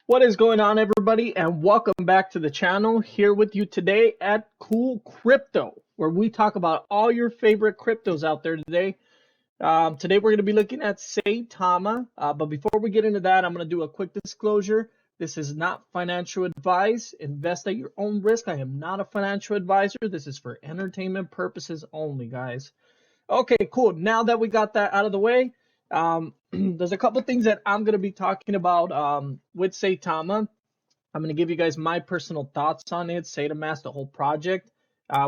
What is going on, everybody, and welcome back to the channel. Here with you today at Cool Crypto, where we talk about all your favorite cryptos out there today. Today we're going to be looking at Saitama, but before we get into that, I'm going to do a quick disclosure. This is not financial advice. Invest at your own risk. I am not a financial advisor. This is for entertainment purposes only, guys. Okay, cool. Now that we got that out of the way, there's a couple things that I'm going to be talking about with Saitama. I'm going to give you guys my personal thoughts on it, saitamask, the whole project,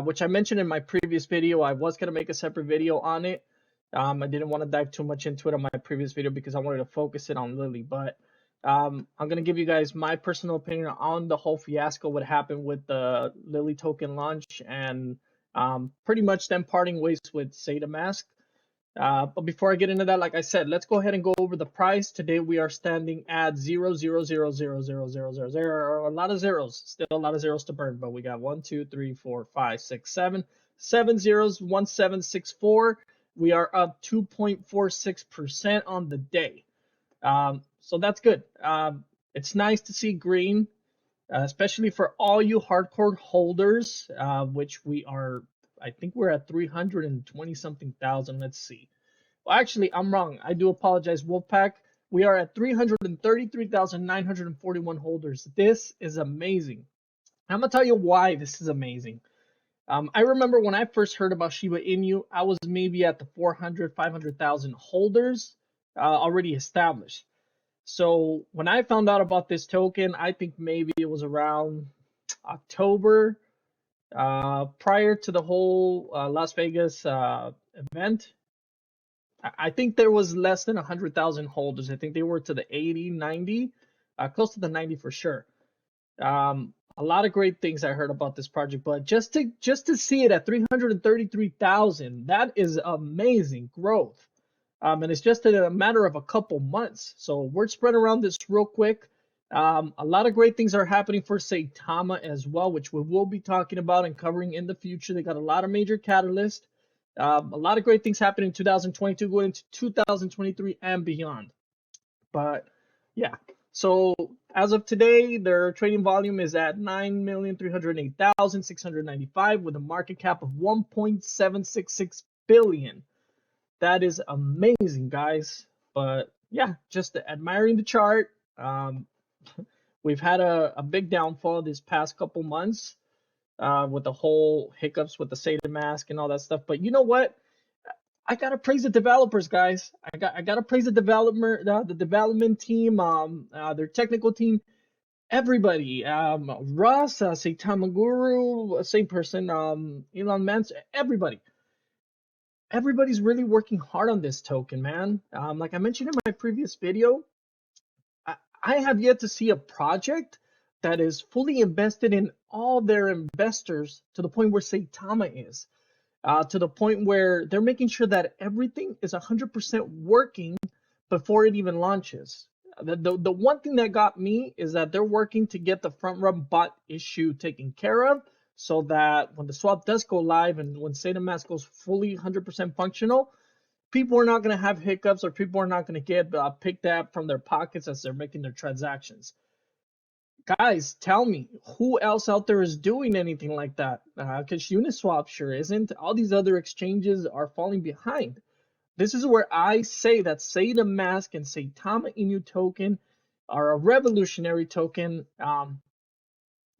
which I mentioned in my previous video. I was going to make a separate video on it. I didn't want to dive too much into it on my previous video because I wanted to focus it on Lily. But I'm going to give you guys my personal opinion on the whole fiasco, what happened with the Lily token launch, and pretty much them parting ways with saitamask. But before I get into that, like I said, let's go ahead and go over the price. Today we are standing at 0.0000000. A lot of zeros, still a lot of zeros to burn, but we got 1, 2, 3, 4, 5, 6, 7 zeros, 1764. We are up 2.46% on the day. So that's good. It's nice to see green, especially for all you hardcore holders, which we are. I think we're at 320 something thousand. Let's see. Well, actually, I'm wrong. I do apologize, Wolfpack. We are at 333,941 holders. This is amazing. I'm going to tell you why this is amazing. I remember when I first heard about Shiba Inu, I was maybe at the 400, 500,000 holders already established. So when I found out about this token, I think maybe it was around October, prior to the whole Las Vegas event. I think there was less than 100,000 holders. I think they were to the 80, 90, close to the 90 for sure. A lot of great things I heard about this project, but just to see it at 333,000, that is amazing growth. And it's just a matter of a couple months. So we're spread around this real quick. A lot of great things are happening for Saitama as well, which we will be talking about and covering in the future. They got a lot of major catalysts. A lot of great things happening in 2022, going into 2023 and beyond. But yeah, so as of today, their trading volume is at 9,308,695 with a market cap of 1.766 billion. That is amazing, guys. But yeah, just admiring the chart. We've had a big downfall this past couple months with the whole hiccups with the saitamask and all that stuff. But you know what? I gotta praise the developers, guys. I gotta praise the development team, their technical team, everybody. Russ, Saitama Guru, same person, Elon Mans, everybody. Everybody's really working hard on this token, man. Like I mentioned in my previous video, I have yet to see a project that is fully invested in all their investors to the point where Saitama is, to the point where they're making sure that everything is 100% working before it even launches. The one thing that got me is that they're working to get the front run bot issue taken care of so that when the swap does go live and when saitamask goes fully 100% functional, people are not going to have hiccups or people are not going to get picked up from their pockets as they're making their transactions. Guys, tell me, who else out there is doing anything like that? Because Uniswap sure isn't. All these other exchanges are falling behind. This is where I say that saitamask and Saitama Inu token are a revolutionary token.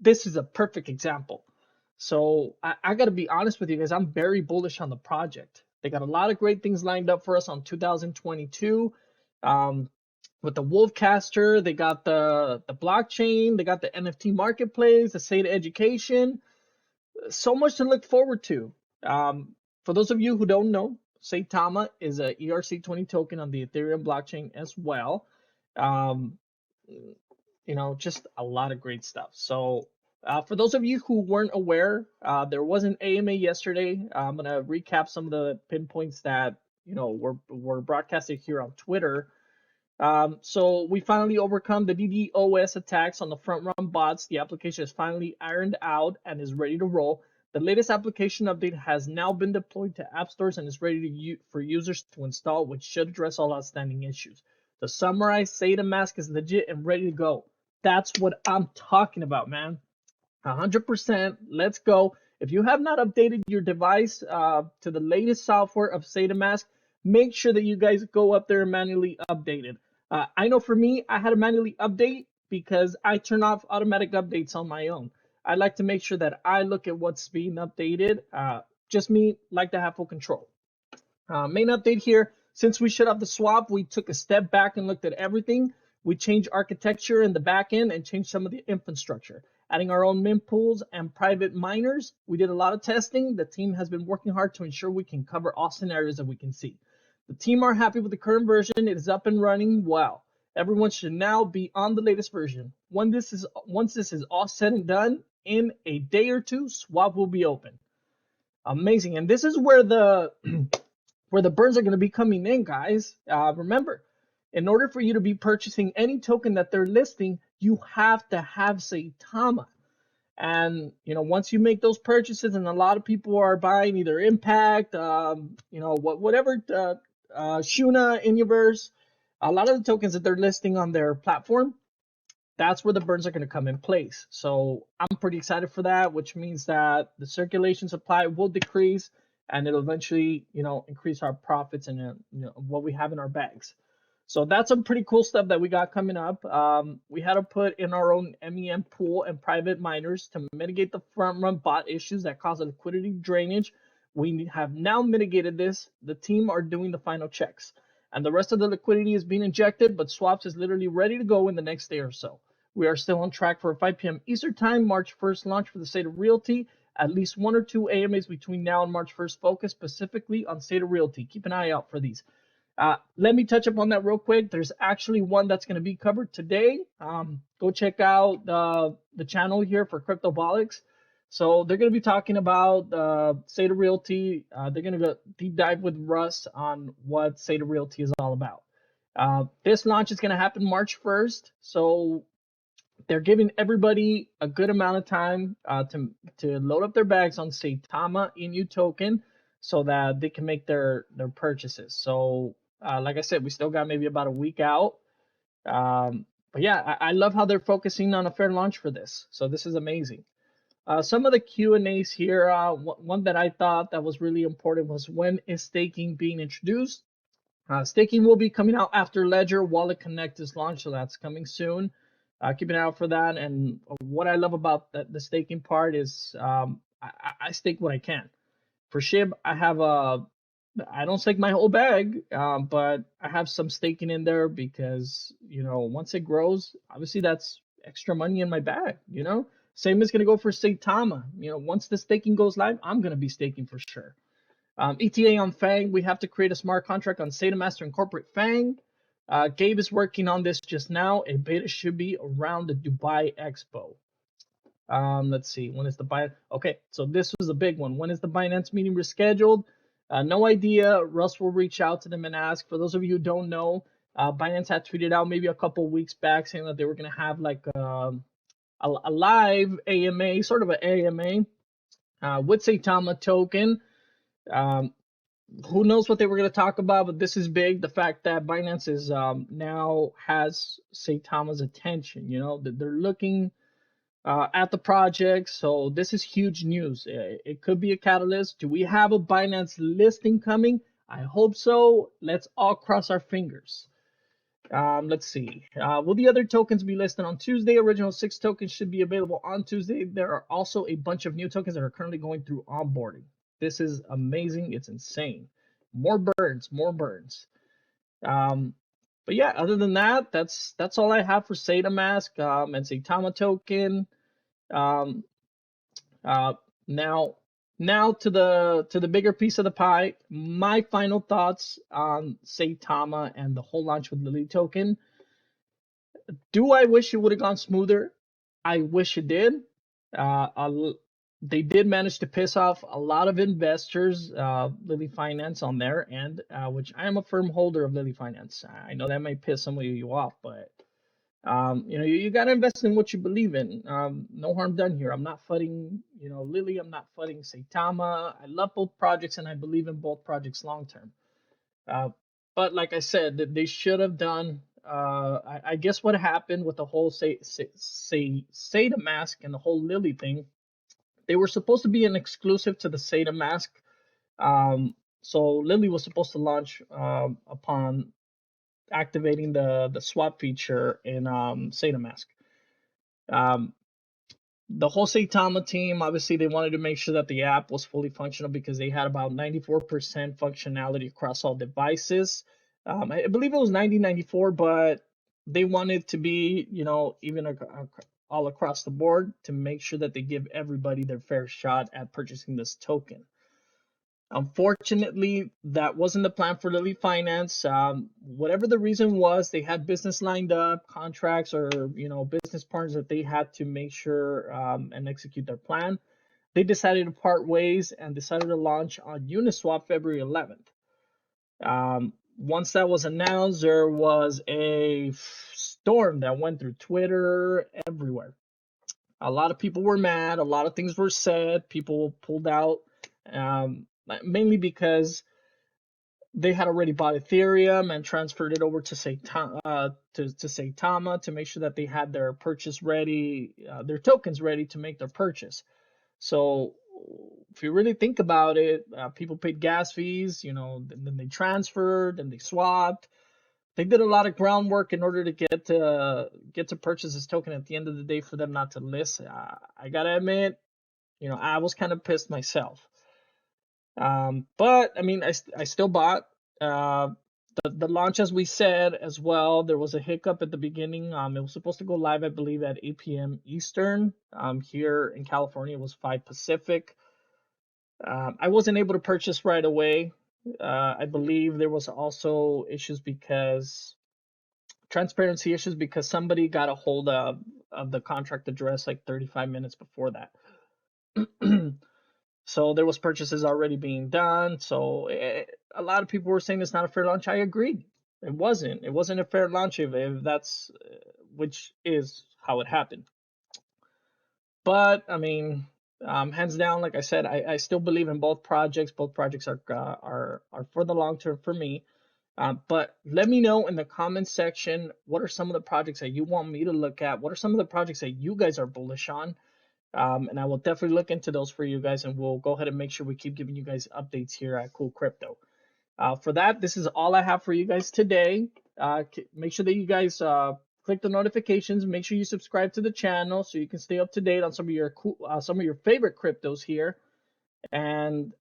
This is a perfect example. So I got to be honest with you guys. I'm very bullish on the project. They got a lot of great things lined up for us on 2022. With the Wolfcaster, they got the blockchain, they got the NFT marketplace, the Saita education. So much to look forward to. For those of you who don't know, Saitama is a ERC20 token on the Ethereum blockchain as well. Just a lot of great stuff. So for those of you who weren't aware, there was an AMA yesterday. I'm gonna recap some of the pinpoints that were broadcasted here on Twitter. So we finally overcome the DDoS attacks on the front run bots. The application is finally ironed out and is ready to roll. The latest application update has now been deployed to app stores and is ready for users to install, which should address all outstanding issues. To summarize, saitamask is legit and ready to go. That's what I'm talking about, man. 100%. Let's go. If you have not updated your device to the latest software of Saitamask, make sure that you guys go up there and manually update it. I know for me, I had to manually update because I turn off automatic updates on my own. I like to make sure that I look at what's being updated. Just me, like to have full control. Main update here, since we shut off the swap, we took a step back and looked at everything. We changed architecture in the back end and changed some of the infrastructure, adding our own min pools and private miners. We did a lot of testing. The team has been working hard to ensure we can cover all scenarios that we can see. The team are happy with the current version. It is up and running well. Everyone should now be on the latest version. Once this is all said and done, in a day or two, swap will be open. Amazing. And this is where the where the burns are going to be coming in, guys. Remember, in order for you to be purchasing any token that they're listing, you have to have Saitama. And once you make those purchases, and a lot of people are buying either Impact, whatever, Shuna, Universe, a lot of the tokens that they're listing on their platform, that's where the burns are going to come in place. So I'm pretty excited for that, which means that the circulation supply will decrease, and it'll eventually, increase our profits and what we have in our bags. So that's some pretty cool stuff that we got coming up. We had to put in our own MEM pool and private miners to mitigate the front run bot issues that cause a liquidity drainage. We have now mitigated this. The team are doing the final checks, and the rest of the liquidity is being injected, but swaps is literally ready to go in the next day or so. We are still on track for a 5 p.m. Eastern Time, March 1st launch for the State of Realty. At least 1 or 2 AMAs between now and March 1st focus specifically on State of Realty. Keep an eye out for these. Let me touch up on that real quick. There's actually one that's going to be covered today. Go check out the channel here for Cryptobolics. So they're going to be talking about State of Realty. They're going to go deep dive with Russ on what State of Realty is all about. This launch is going to happen March 1st. So they're giving everybody a good amount of time to load up their bags on Saitama Inu token so that they can make their purchases. So like I said, we still got maybe about a week out. But yeah, I love how they're focusing on a fair launch for this. So this is amazing. Some of the Q&As here, one that I thought that was really important was, when is staking being introduced? Staking will be coming out after Ledger Wallet Connect is launched, so that's coming soon. Keep an eye out for that. And what I love about the staking part is I stake what I can. For SHIB, I don't stake my whole bag, but I have some staking in there because, once it grows, obviously that's extra money in my bag, Same is going to go for Saitama. Once the staking goes live, I'm going to be staking for sure. ETA on Fang, we have to create a smart contract on Saitamask to incorporate Fang. Gabe is working on this just now. A beta should be around the Dubai Expo. Let's see, when is the Binance? Okay, so this was a big one. When is the Binance meeting rescheduled? No idea. Russ will reach out to them and ask. For those of you who don't know, Binance had tweeted out maybe a couple weeks back saying that they were going to have like a live AMA, sort of an AMA with Saitama token. Who knows what they were going to talk about, but this is big. The fact that Binance is now has Saitama's attention, that they're looking at the project. So this is huge news. It could be a catalyst. Do we have a Binance listing coming? I hope so. Let's all cross our fingers. Let's see. Will the other tokens be listed on Tuesday? Original 6 tokens should be available on Tuesday. There are also a bunch of new tokens that are currently going through onboarding. This is amazing. It's insane. More burns, more burns. But yeah, other than that, that's all I have for Saitamask and Saitama token. Now to the bigger piece of the pie. My final thoughts on Saitama and the whole launch with Lilly token. Do I wish it would have gone smoother? I wish it did. They did manage to piss off a lot of investors, Lilly Finance on their end, which I am a firm holder of Lilly Finance. I know that might piss some of you off, but you got to invest in what you believe in. No harm done here. I'm not fighting, Lilly. I'm not fighting Saitama. I love both projects and I believe in both projects long term. But like I said, they should have done I guess what happened with the whole Saitamask and the whole Lily thing, they were supposed to be an exclusive to the Saitamask. So Lily was supposed to launch upon activating the swap feature in Saitamask. Um, the whole Saitama team, obviously, they wanted to make sure that the app was fully functional because they had about 94% functionality across all devices. I believe it was 9094, but they wanted to be, even all across the board to make sure that they give everybody their fair shot at purchasing this token. Unfortunately, that wasn't the plan for Lilly Finance. Whatever the reason was, they had business lined up, contracts, or business partners that they had to make sure and execute their plan. They decided to part ways and decided to launch on Uniswap February 11th. Once that was announced, there was a storm that went through Twitter, everywhere. A lot of people were mad. A lot of things were said. People pulled out, mainly because they had already bought Ethereum and transferred it over to Saitama to make sure that they had their purchase ready, their tokens ready to make their purchase. So if you really think about it, people paid gas fees, then they transferred, then they swapped. They did a lot of groundwork in order to get to purchase this token. At the end of the day, for them not to list, I gotta admit, I was kind of pissed myself. But I mean, I still bought. The launch, as we said as well, there was a hiccup at the beginning. It was supposed to go live, I believe, at 8 p.m. Eastern. Here in California, it was 5 Pacific. I wasn't able to purchase right away. I believe there was also transparency issues because somebody got a hold of the contract address like 35 minutes before that. So there was purchases already being done. So a lot of people were saying it's not a fair launch. I agreed. It wasn't. It wasn't a fair launch if that's which is how it happened. But I mean, hands down, like I said, I still believe in both projects. Both projects are for the long term for me. But let me know in the comments section, what are some of the projects that you want me to look at? What are some of the projects that you guys are bullish on? And I will definitely look into those for you guys, and we'll go ahead and make sure we keep giving you guys updates here at Cool Crypto. For that, this is all I have for you guys today. Make sure that you guys click the notifications. Make sure you subscribe to the channel so you can stay up to date on some of your favorite cryptos here. And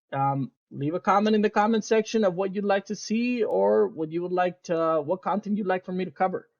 leave a comment in the comment section of what you'd like to see or what content you'd like for me to cover.